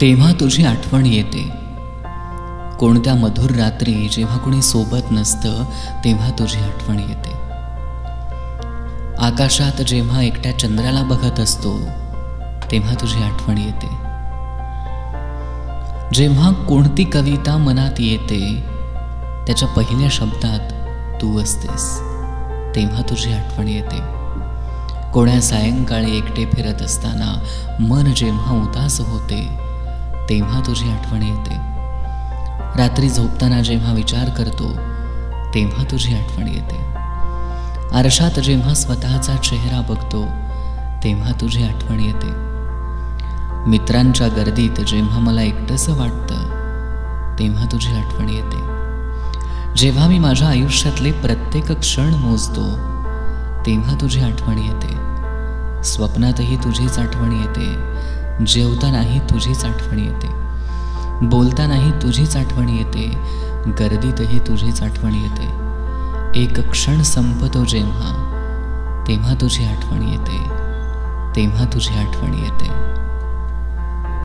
तेव्हा तुझी आठवण येते. कोणत्या मधुर रात्री जेव्हा कोणी सोबत नसतं तेव्हा तुझी आठवण येते. आकाशात जेव्हा एकट्या चंद्राला बघत असतो तेव्हा तुझी आठवण येते. जेव्हा कोणती कविता मनात येते त्याच्या पहिल्या शब्दात तू असतेस तेव्हा तुझी आठवण येते. कोण्या सायंकाळी एकटे फिरत असताना मन जेव्हा उदास होते तेव्हा तुझी आठवण येते. रात्री झोपताना जेव्हा विचार करतो तेव्हा तुझी आठवण येते. आरशात जेव्हा स्वतःचा चेहरा बघतो तेव्हा तुझी आठवण येते. मित्रांच्या गर्दीत जेव्हा मला एकटंसं वाटतं तेव्हा तुझी आठवण येते. जेव्हा मी माझ्या आयुष्यातले प्रत्येक क्षण मोजतो तेव्हा तुझी आठवण येते. स्वप्नातही तुझीच आठवण येते. जेवतानाही तुझीच आठवण येते. बोलतानाही तुझीच आठवण येते. गर्दीतही तुझीच आठवण येते. एक क्षण संपतो जेव्हा तेव्हा तुझी आठवण येते. तेव्हा तुझी आठवण येते.